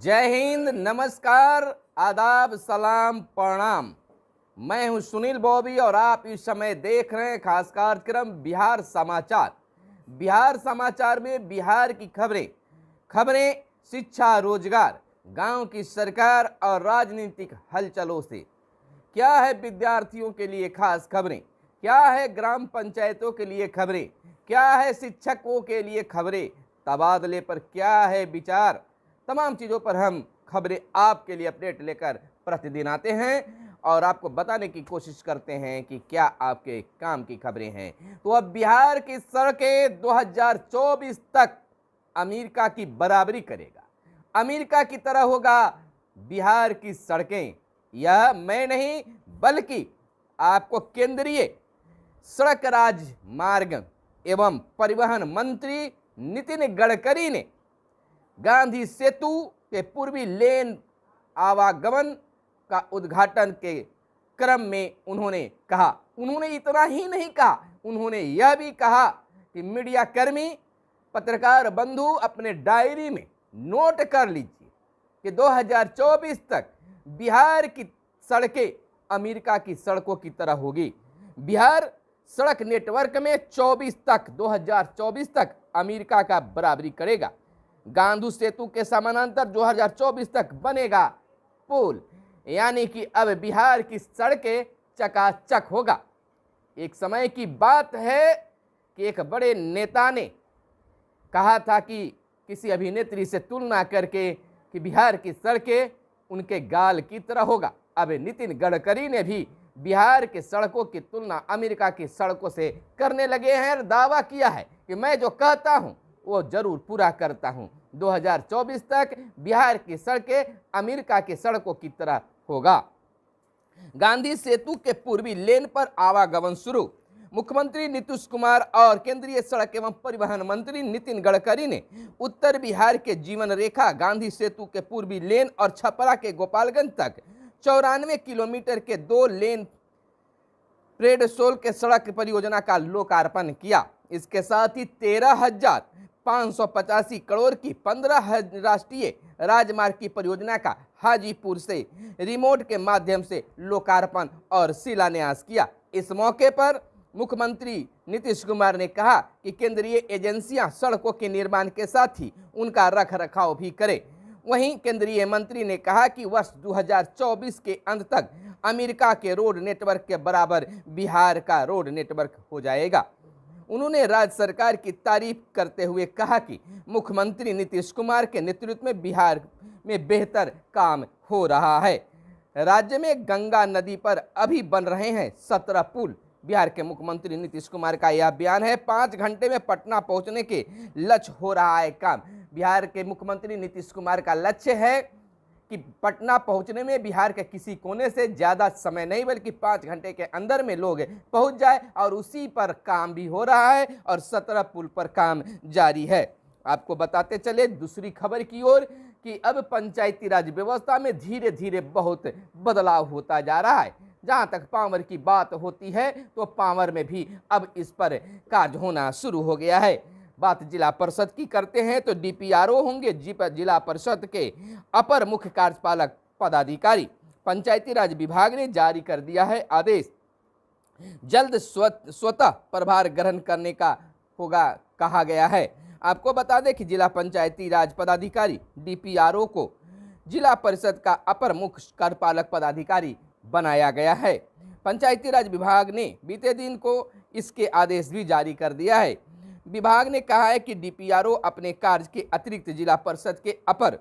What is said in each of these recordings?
जय हिंद, नमस्कार, आदाब, सलाम, प्रणाम। मैं हूं सुनील बॉबी और आप इस समय देख रहे हैं खास कार्यक्रम बिहार समाचार। बिहार समाचार में बिहार की खबरें शिक्षा, रोजगार, गांव की सरकार और राजनीतिक हलचलों से। क्या है विद्यार्थियों के लिए खास खबरें, क्या है ग्राम पंचायतों के लिए खबरें, क्या है शिक्षकों के लिए खबरें, तबादले पर क्या है विचार, तमाम चीज़ों पर हम खबरें आपके लिए अपडेट लेकर प्रतिदिन आते हैं और आपको बताने की कोशिश करते हैं कि क्या आपके काम की खबरें हैं। तो अब बिहार की सड़कें 2024 तक अमेरिका की बराबरी करेगा, अमेरिका की तरह होगा बिहार की सड़कें। यह मैं नहीं बल्कि आपको केंद्रीय सड़क राजमार्ग एवं परिवहन मंत्री नितिन गडकरी ने गांधी सेतु के पूर्वी लेन आवागमन का उद्घाटन के क्रम में उन्होंने कहा। उन्होंने इतना ही नहीं कहा, उन्होंने यह भी कहा कि मीडिया कर्मी, पत्रकार बंधु अपने डायरी में नोट कर लीजिए कि 2024 तक बिहार की सड़कें अमेरिका की सड़कों की तरह होगी। बिहार सड़क नेटवर्क में 2024 तक अमेरिका का बराबरी करेगा। गांधी सेतु के समानांतर 2024 तक बनेगा पुल, यानी कि अब बिहार की सड़कें चकाचक होगा। एक समय की बात है कि एक बड़े नेता ने कहा था कि किसी अभिनेत्री से तुलना करके कि बिहार की सड़कें उनके गाल की तरह होगा। अब नितिन गडकरी ने भी बिहार की सड़कों की तुलना अमेरिका की सड़कों से करने लगे हैं और दावा किया है कि मैं जो कहता हूं वो जरूर पूरा करता हूं। 2024 तक बिहार की सड़कें अमेरिका की सड़कों की तरह होगा। गांधी सेतु के पूर्वी लेन पर आवागमन शुरू। मुख्यमंत्री नीतीश कुमार और केंद्रीय सड़क एवं परिवहन मंत्री नितिन गडकरी ने उत्तर बिहार के जीवन रेखा गांधी सेतु के पूर्वी लेन और छपरा के गोपालगंज तक 94 किलोमीटर के 2 लेन प्रेडसोल के सड़क परियोजना का लोकार्पण किया। इसके साथ ही 13,585 करोड़ की 15 राष्ट्रीय राजमार्ग की परियोजना का हाजीपुर से रिमोट के माध्यम से लोकार्पण और शिलान्यास किया। इस मौके पर मुख्यमंत्री नीतीश कुमार ने कहा कि केंद्रीय एजेंसियां सड़कों के निर्माण के साथ ही उनका रखरखाव भी करें। वहीं केंद्रीय मंत्री ने कहा कि वर्ष 2024 के अंत तक अमेरिका के रोड नेटवर्क के बराबर बिहार का रोड नेटवर्क हो जाएगा। उन्होंने राज्य सरकार की तारीफ करते हुए कहा कि मुख्यमंत्री नीतीश कुमार के नेतृत्व में बिहार में बेहतर काम हो रहा है। राज्य में गंगा नदी पर अभी बन रहे हैं 17 पुल। बिहार के मुख्यमंत्री नीतीश कुमार का यह बयान है। 5 घंटे में पटना पहुंचने के लक्ष्य हो रहा है काम। बिहार के मुख्यमंत्री नीतीश कुमार का लक्ष्य है कि पटना पहुंचने में बिहार के किसी कोने से ज़्यादा समय नहीं बल्कि 5 घंटे के अंदर में लोग पहुंच जाए, और उसी पर काम भी हो रहा है और 17 पुल पर काम जारी है। आपको बताते चले दूसरी खबर की ओर कि अब पंचायती राज व्यवस्था में धीरे धीरे बहुत बदलाव होता जा रहा है। जहां तक पावर की बात होती है तो पावर में भी अब इस पर कार्य होना शुरू हो गया है। बात जिला परिषद की करते हैं तो डीपीआरओ होंगे जिला परिषद के अपर मुख्य कार्यपालक पदाधिकारी। पंचायती राज विभाग ने जारी कर दिया है आदेश। जल्द स्वतः प्रभार ग्रहण करने का होगा कहा गया है। आपको बता दें कि जिला पंचायती राज पदाधिकारी डीपीआरओ को जिला परिषद का अपर मुख्य कार्यपालक पदाधिकारी बनाया गया है। पंचायती राज विभाग ने बीते दिन को इसके आदेश भी जारी कर दिया है। विभाग ने कहा है कि डीपीआरओ अपने कार्य के अतिरिक्त जिला परिषद के अपर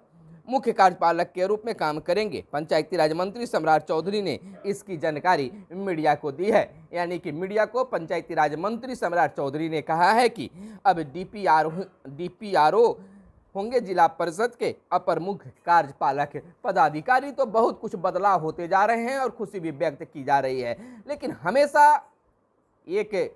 मुख्य कार्यपालक के रूप में काम करेंगे। पंचायती राज मंत्री सम्राट चौधरी ने इसकी जानकारी मीडिया को दी है। यानी कि मीडिया को पंचायती राज मंत्री सम्राट चौधरी ने कहा है कि अब डीपीआरओ होंगे जिला परिषद के अपर मुख्य कार्यपालक पदाधिकारी। तो बहुत कुछ बदलाव होते जा रहे हैं और खुशी भी व्यक्त की जा रही है। लेकिन हमेशा एक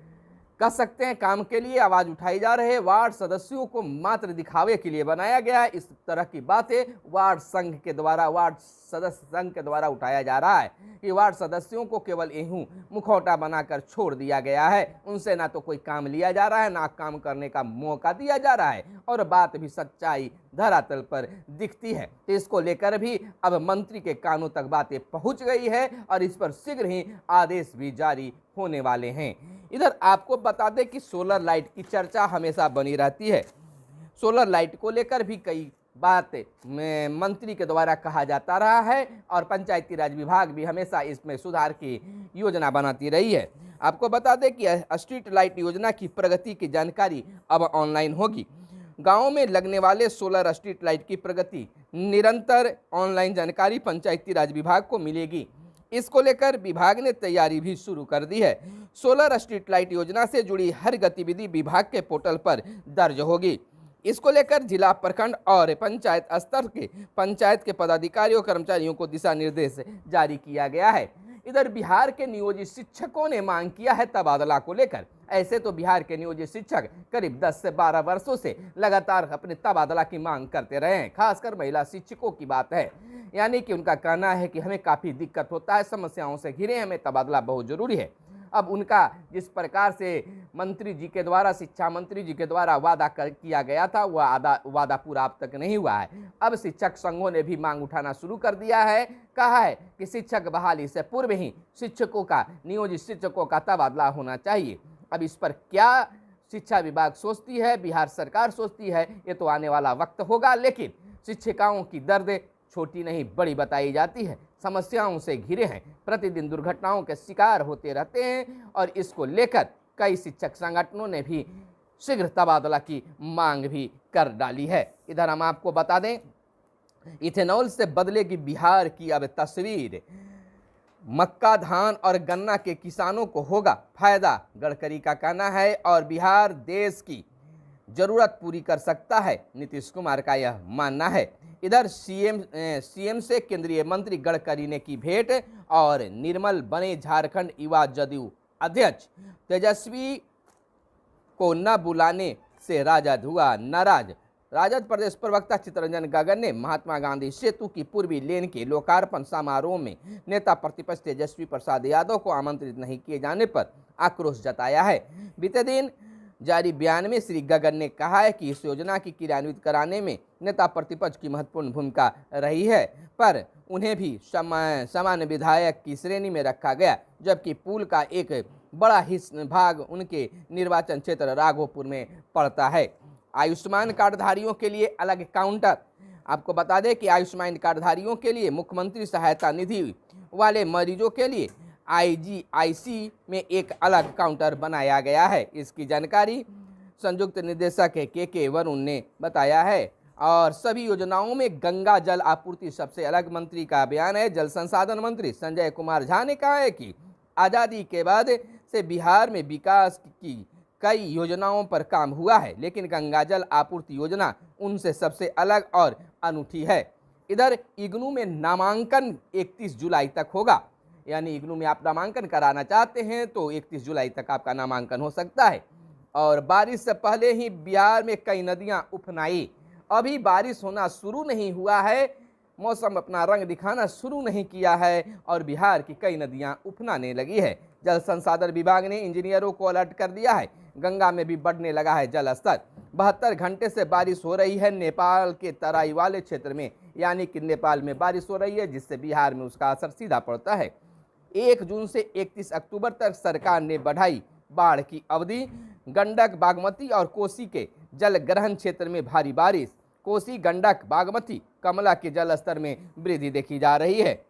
कह सकते हैं काम के लिए आवाज उठाई जा रही है। वार्ड सदस्यों को मात्र दिखावे के लिए बनाया गया है। इस तरह की बातें वार्ड सदस्य संघ के द्वारा उठाया जा रहा है कि वार्ड सदस्यों को केवल यूं मुखौटा बनाकर छोड़ दिया गया है। उनसे ना तो कोई काम लिया जा रहा है, ना काम करने का मौका दिया जा रहा है। और बात भी सच्चाई धरातल पर दिखती है। तो इसको लेकर भी अब मंत्री के कानों तक बातें पहुंच गई है और इस पर शीघ्र ही आदेश भी जारी होने वाले हैं। इधर आपको बता दें कि सोलर लाइट की चर्चा हमेशा बनी रहती है। सोलर लाइट को लेकर भी कई बात मंत्री के द्वारा कहा जाता रहा है और पंचायती राज विभाग भी हमेशा इसमें सुधार की योजना बनाती रही है। आपको बता दें कि स्ट्रीट लाइट योजना की प्रगति की जानकारी अब ऑनलाइन होगी। गांवों में लगने वाले सोलर स्ट्रीट लाइट की प्रगति निरंतर ऑनलाइन जानकारी पंचायती राज विभाग को मिलेगी। इसको लेकर विभाग ने तैयारी भी शुरू कर दी है। सोलर स्ट्रीट लाइट योजना से जुड़ी हर गतिविधि विभाग के पोर्टल पर दर्ज होगी। इसको लेकर जिला, प्रखंड और पंचायत स्तर के पंचायत के पदाधिकारियों कर्मचारियों को दिशा निर्देश जारी किया गया है। इधर बिहार के नियोजित शिक्षकों ने मांग किया है तबादला को लेकर। ऐसे तो बिहार के नियोजित शिक्षक करीब 10 से 12 वर्षों से लगातार अपने तबादला की मांग करते रहे हैं। खासकर महिला शिक्षकों की बात है, यानी कि उनका कहना है कि हमें काफ़ी दिक्कत होता है, समस्याओं से घिरे, हमें तबादला बहुत ज़रूरी है। अब उनका जिस प्रकार से मंत्री जी के द्वारा, शिक्षा मंत्री जी के द्वारा वादा किया गया था, वह वादा पूरा अब तक नहीं हुआ है। अब शिक्षक संघों ने भी मांग उठाना शुरू कर दिया है। कहा है कि शिक्षक बहाली से पूर्व ही शिक्षकों का, नियोजित शिक्षकों का तबादला होना चाहिए। अब इस पर क्या शिक्षा विभाग सोचती है, बिहार सरकार सोचती है, ये तो आने वाला वक्त होगा। लेकिन शिक्षिकाओं की दर्द छोटी नहीं बड़ी बताई जाती है, समस्याओं से घिरे हैं, प्रतिदिन दुर्घटनाओं के शिकार होते रहते हैं और इसको लेकर कई शिक्षक संगठनों ने भी शीघ्र तबादला की मांग भी कर डाली है। इधर हम आपको बता दें, इथेनॉल से बदलेगी बिहार की अब तस्वीर। मक्का, धान और गन्ना के किसानों को होगा फायदा, गडकरी का कहना है और बिहार देश की जरूरत पूरी कर सकता है, नीतीश कुमार का यह मानना है। इधर सीएम से केंद्रीय मंत्री गडकरी ने की भेंट और निर्मल बने झारखंड युवा जदयू अध्यक्ष। तेजस्वी को न बुलाने से राजद हुआ नाराज। राजद प्रदेश प्रवक्ता चित्तरंजन गगन ने महात्मा गांधी सेतु की पूर्वी लेन के लोकार्पण समारोह में नेता प्रतिपक्ष तेजस्वी प्रसाद यादव को आमंत्रित नहीं किए जाने पर आक्रोश जताया है। बीते दिन जारी बयान में श्री गगन ने कहा है कि इस योजना की क्रियान्वित कराने में नेता प्रतिपक्ष की महत्वपूर्ण भूमिका रही है, पर उन्हें भी सामान्य विधायक की श्रेणी में रखा गया, जबकि पुल का एक बड़ा भाग उनके निर्वाचन क्षेत्र राघोपुर में पड़ता है। आयुष्मान कार्डधारियों के लिए अलग काउंटर। आपको बता दें कि आयुष्मान कार्डधारियों के लिए मुख्यमंत्री सहायता निधि वाले मरीजों के लिए IGIC में एक अलग काउंटर बनाया गया है। इसकी जानकारी संयुक्त निदेशक के वरुण ने बताया है। और सभी योजनाओं में गंगा जल आपूर्ति सबसे अलग। मंत्री का बयान है। जल संसाधन मंत्री संजय कुमार झा ने कहा है कि आज़ादी के बाद से बिहार में विकास की कई योजनाओं पर काम हुआ है, लेकिन गंगा जल आपूर्ति योजना उनसे सबसे अलग और अनूठी है। इधर इग्नू में नामांकन 31 जुलाई तक होगा, यानी इग्नू में आप नामांकन कराना चाहते हैं तो 31 जुलाई तक आपका नामांकन हो सकता है। और बारिश से पहले ही बिहार में कई नदियां उफनाई। अभी बारिश होना शुरू नहीं हुआ है, मौसम अपना रंग दिखाना शुरू नहीं किया है और बिहार की कई नदियां उफनाने लगी है। जल संसाधन विभाग ने इंजीनियरों को अलर्ट कर दिया है। गंगा में भी बढ़ने लगा है जल स्तर। 72 घंटे से बारिश हो रही है नेपाल के तराई वाले क्षेत्र में, यानी कि नेपाल में बारिश हो रही है, जिससे बिहार में उसका असर सीधा पड़ता है। 1 जून से 31 अक्टूबर तक सरकार ने बढ़ाई बाढ़ की अवधि। गंडक, बागमती और कोसी के जल ग्रहण क्षेत्र में भारी बारिश। कोसी, गंडक, बागमती, कमला के जल स्तर में वृद्धि देखी जा रही है।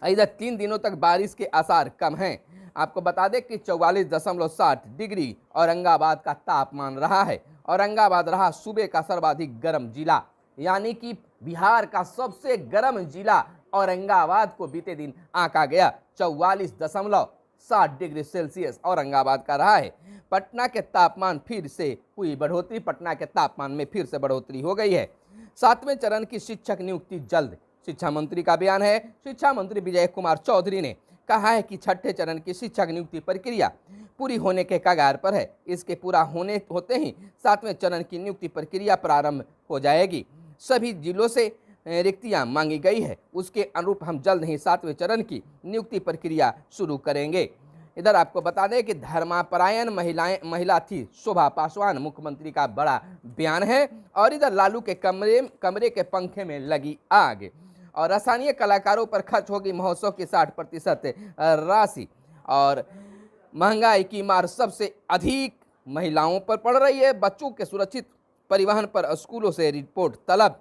इधर 3 दिनों तक बारिश के आसार कम हैं। आपको बता दें कि 44.60 डिग्री औरंगाबाद का तापमान रहा है। औरंगाबाद रहा सूबे का सर्वाधिक गर्म जिला, यानी कि बिहार का सबसे गर्म जिला औरंगाबाद को बीते दिन आंका गया। 44.60 डिग्री सेल्सियस औरंगाबाद का रहा है। पटना के तापमान फिर से हुई बढ़ोतरी। पटना के तापमान में फिर से बढ़ोतरी हो गई है। 7वें चरण की शिक्षक नियुक्ति जल्द, शिक्षा मंत्री का बयान है। शिक्षा मंत्री विजय कुमार चौधरी ने कहा है कि 6ठे चरण की शिक्षक नियुक्ति प्रक्रिया पूरी होने के कगार पर है। इसके पूरा होते ही 7वें चरण की नियुक्ति प्रक्रिया प्रारंभ हो जाएगी। सभी जिलों से रिक्तियां मांगी गई है, उसके अनुरूप हम जल्द ही 7वें चरण की नियुक्ति प्रक्रिया शुरू करेंगे। इधर आपको बता दें कि धर्मापरायण महिला थी शोभा पासवान, मुख्यमंत्री का बड़ा बयान है। और इधर लालू के कमरे के पंखे में लगी आग। और स्थानीय कलाकारों पर खर्च होगी महोत्सव की 60% राशि। और महंगाई की मार सबसे अधिक महिलाओं पर पड़ रही है। बच्चों के सुरक्षित परिवहन पर स्कूलों से रिपोर्ट तलब।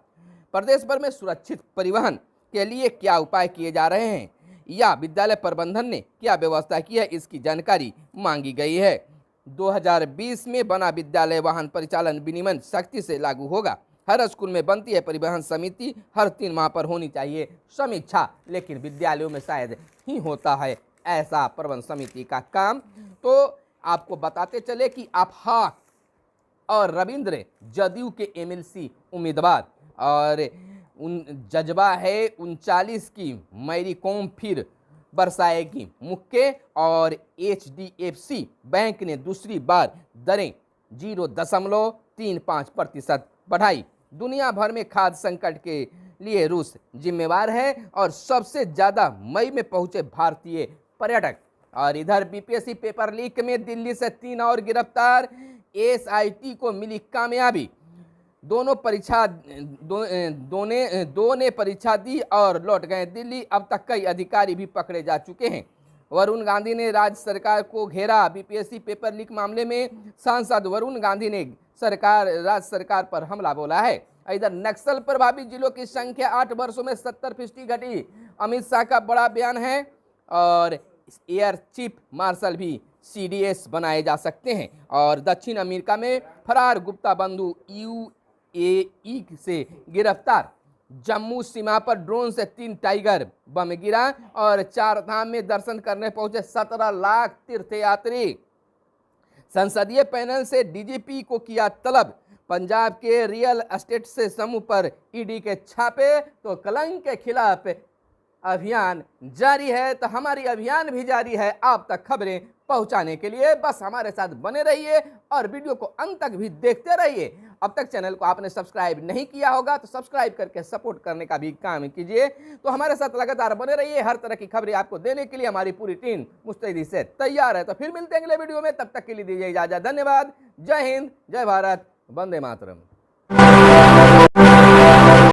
प्रदेश भर में सुरक्षित परिवहन के लिए क्या उपाय किए जा रहे हैं या विद्यालय प्रबंधन ने क्या व्यवस्था की है, इसकी जानकारी मांगी गई है। 2020 में बना विद्यालय वाहन परिचालन विनियमन सख्ती से लागू होगा। हर स्कूल में बनती है परिवहन समिति, हर 3 माह पर होनी चाहिए समीक्षा। लेकिन विद्यालयों में शायद ही होता है ऐसा प्रबंध समिति का काम। तो आपको बताते चले कि आफाक और रविंद्र जदयू के एमएलसी उम्मीदवार और जज्बा है 39 की मैरी कॉम फिर बरसाएगी मुक्के। और HDFC बैंक ने दूसरी बार दरें 0.35% बढ़ाई। दुनिया भर में खाद्य संकट के लिए रूस जिम्मेवार है और सबसे ज्यादा मई में पहुंचे भारतीय पर्यटक। और इधर बीपीएससी पेपर लीक में दिल्ली से 3 और गिरफ्तार। SIT को मिली कामयाबी। दो ने परीक्षा दी और लौट गए दिल्ली। अब तक कई अधिकारी भी पकड़े जा चुके हैं। वरुण गांधी ने राज्य सरकार को घेरा। बीपीएससी पेपर लीक मामले में सांसद वरुण गांधी ने राज्य सरकार पर हमला बोला है। इधर नक्सल प्रभावित जिलों की संख्या 8 वर्षों में 70% घटी। अमित शाह का बड़ा बयान है। और एयर चीफ मार्शल भी CDS बनाए जा सकते हैं। और दक्षिण अमेरिका में फरार गुप्ता बंधु UAE से गिरफ्तार। जम्मू सीमा पर ड्रोन से 3 टाइगर बम गिरा। और 4 धाम में दर्शन करने पहुंचे 17 लाख तीर्थयात्री। संसदीय पैनल से DGP को किया तलब। पंजाब के रियल एस्टेट से समूह पर ED के छापे। तो कलंक के खिलाफ अभियान जारी है। तो हमारी अभियान भी जारी है आप तक खबरें पहुंचाने के लिए। बस हमारे साथ बने रहिए और वीडियो को अंत तक भी देखते रहिए। अब तक चैनल को आपने सब्सक्राइब नहीं किया होगा तो सब्सक्राइब करके सपोर्ट करने का भी काम कीजिए। तो हमारे साथ लगातार बने रहिए। हर तरह की खबरें आपको देने के लिए हमारी पूरी टीम मुस्तैदी से तैयार है। तो फिर मिलते हैं अगले वीडियो में, तब तक के लिए दीजिए इजाजत। धन्यवाद। जय हिंद, जय भारत, वंदे मातरम।